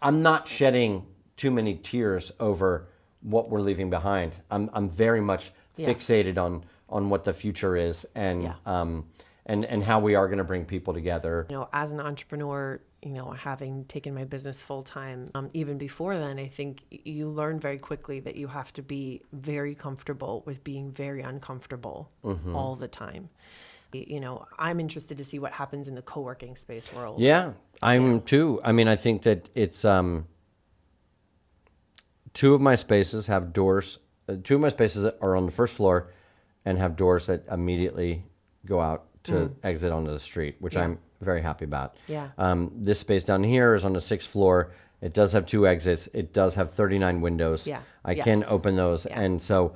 I'm not shedding too many tears over what we're leaving behind. I'm very much fixated on what the future is and how we are going to bring people together. As an entrepreneur, having taken my business full time, even before then, I think you learn very quickly that you have to be very comfortable with being very uncomfortable all the time. I'm interested to see what happens in the co-working space world. Yeah, I'm too. I mean, I think that it's two of my spaces have doors. Two of my spaces are on the first floor and have doors that immediately go out to exit onto the street, which I'm very happy about. Yeah. This space down here is on the sixth floor. It does have two exits. It does have 39 windows. Yeah. I can open those. Yeah. And so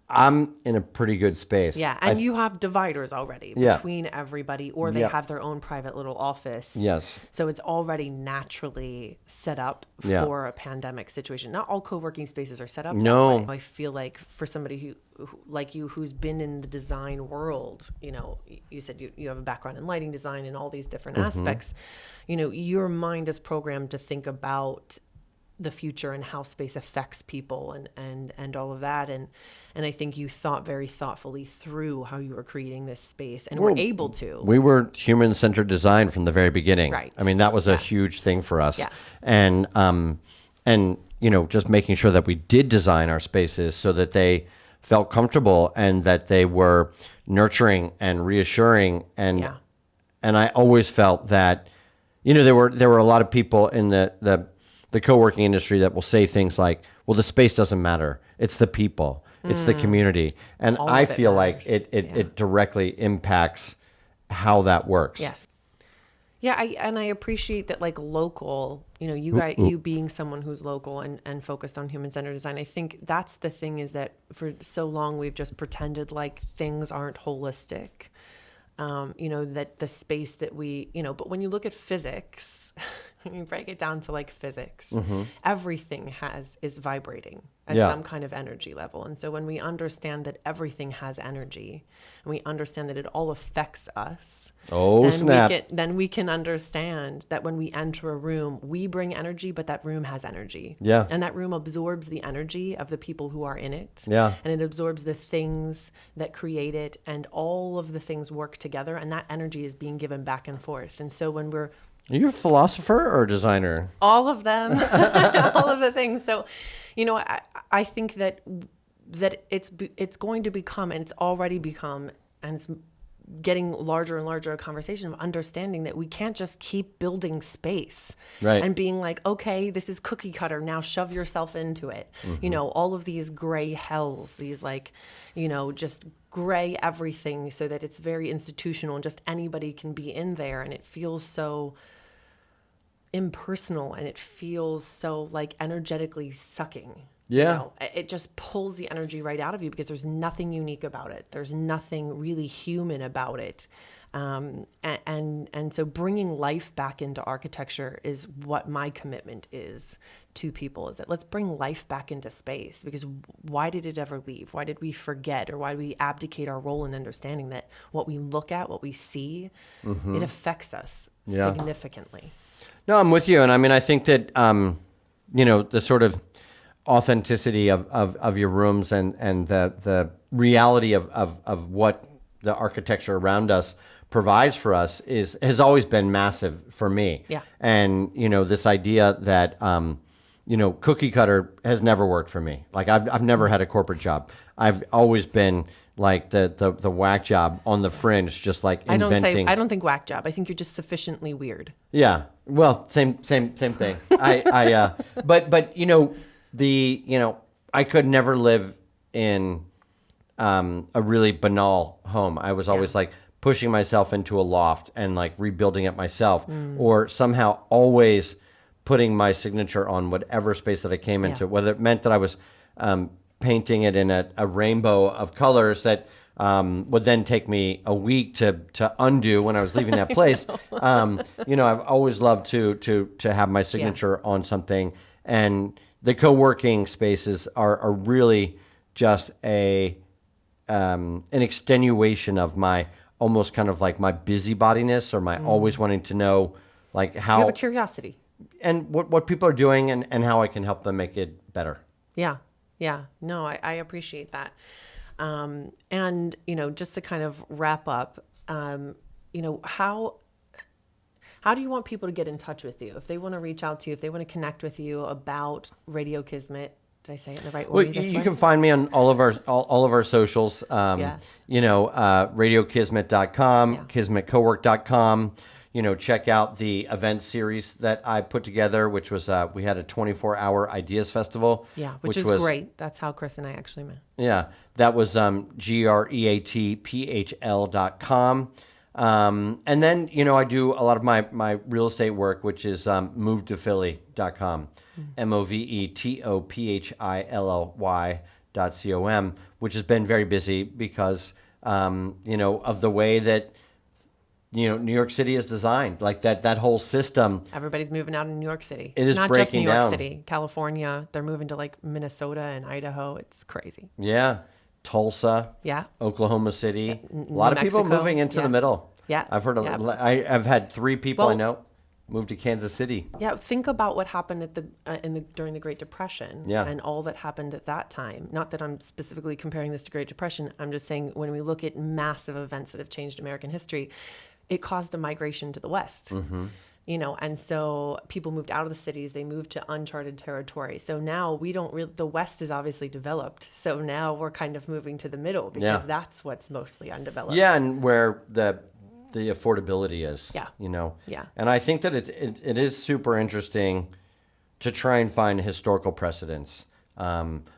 I'm in a pretty good space. Yeah, and you have dividers already between everybody, or they have their own private little office. Yes. So it's already naturally set up for a pandemic situation. Not all co-working spaces are set up that way. I feel like for somebody who like you, who's been in the design world, you said you have a background in lighting design and all these different aspects. Your mind is programmed to think about the future and how space affects people and all of that. And I think you thought very thoughtfully through how you were creating this space and were able to. We were human-centered design from the very beginning. Right. I mean, that was a huge thing for us. Yeah. And just making sure that we did design our spaces so that they felt comfortable and that they were nurturing and reassuring. And I always felt that, there were a lot of people in the co-working industry that will say things like, well, the space doesn't matter. It's the people. It's the community. And I feel like it directly impacts how that works. Yes. Yeah, I appreciate that, like, local, you being someone who's local and focused on human-centered design. I think that's the thing, is that for so long we've just pretended like things aren't holistic. That the space that we, but when you look at physics, you break it down to like physics, everything is vibrating at some kind of energy level. And so when we understand that everything has energy and we understand that it all affects us, then we can understand that when we enter a room, we bring energy, but that room has energy. Yeah. And that room absorbs the energy of the people who are in it. Yeah. And it absorbs the things that create it, and all of the things work together, and that energy is being given back and forth. And so when we're Are you a philosopher or a designer? All of them, all of the things. So, I think that it's going to become, and it's already become, and it's getting larger and larger a conversation of understanding that we can't just keep building space and being like, okay, this is cookie cutter, now shove yourself into it. All of these gray hells, these just gray everything, so that it's very institutional and just anybody can be in there, and it feels so impersonal and it feels so like energetically sucking. It just pulls the energy right out of you because there's nothing unique about it. There's nothing really human about it. And so bringing life back into architecture is what my commitment is to people, is that let's bring life back into space, because why did it ever leave? Why did we forget, or why did we abdicate our role in understanding that what we look at, what we see, it affects us significantly? No, I'm with you. And I mean, I think that, the sort of authenticity of your rooms and the reality of what the architecture around us provides for us has always been massive for me. Yeah. And, this idea that, cookie cutter has never worked for me. Like I've never had a corporate job. I've always been like the whack job on the fringe, just like inventing. I don't think whack job. I think you're just sufficiently weird. Yeah. Well, same thing. I could never live in a really banal home. I was always like pushing myself into a loft and like rebuilding it myself, or somehow always putting my signature on whatever space that I came into, whether it meant that I was painting it in a rainbow of colors that would then take me a week to undo when I was leaving that place. I've always loved to have my signature on something, and the co-working spaces are really just an extenuation of my almost kind of like my busybodiness, or my always wanting to know like how. You have a curiosity. what people are doing and how I can help them make it better. Yeah. Yeah. No, I appreciate that. And, just to kind of wrap up, how do you want people to get in touch with you? If they want to reach out to you, if they want to connect with you about Radio Kismet, did I say it in the right way? Well, you can find me on all of our socials. Yeah. radiokismet.com, Yeah. kismetcowork.com. Check out the event series that I put together, which was we had a 24-hour ideas festival. Yeah, which is great. That's how Chris and I actually met. Yeah, that was greatphl.com. And then, I do a lot of my real estate work, which is movetophilly.com, movetophill.com, which has been very busy because, of the way that, New York City is designed, like that whole system. Everybody's moving out in New York City. It is not just New breaking York down. City, California. They're moving to like Minnesota and Idaho. It's crazy. Yeah. Tulsa. Yeah. Oklahoma City. A lot of people Mexico. moving into Yeah. the middle. Yeah. I've heard Yeah. I've had 3 people I Well- know move to Kansas City. Yeah, think about what happened at during the Great Depression, Yeah. and all that happened at that time. Not that I'm specifically comparing this to Great Depression. I'm just saying when we look at massive events that have changed American history, it caused a migration to the West. Mm-hmm. And so people moved out of the cities. They moved to uncharted territory. So now the West is obviously developed. So now we're kind of moving to the middle because that's what's mostly undeveloped. Yeah, and where the affordability is. Yeah. Yeah. And I think that it is super interesting to try and find historical precedents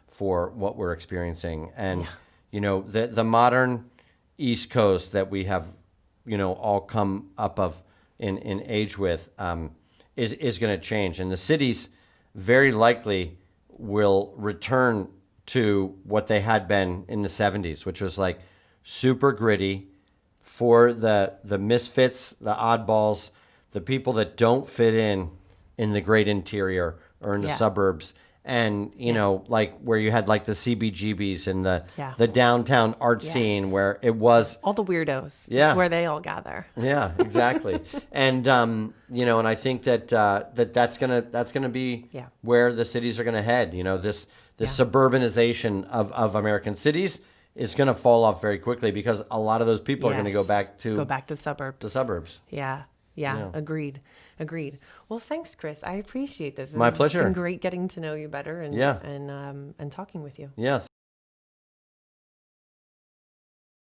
for what we're experiencing. And, the modern East Coast that we have, all come up of in age with is going to change. And the cities very likely will return to what they had been in the 70s, which was like super gritty for the misfits, the oddballs, the people that don't fit in the great interior or in the suburbs. And, like where you had like the CBGBs and the downtown art scene where it was All the weirdos. Yeah. It's where they all gather. yeah, exactly. And and I think that that's gonna be where the cities are gonna head. This suburbanization of American cities is gonna fall off very quickly because a lot of those people are gonna go back to the suburbs. the suburbs. Yeah. Agreed. Well, thanks, Chris. I appreciate this. My It's pleasure. been great getting to know you better and Yeah. and talking with you. Yeah,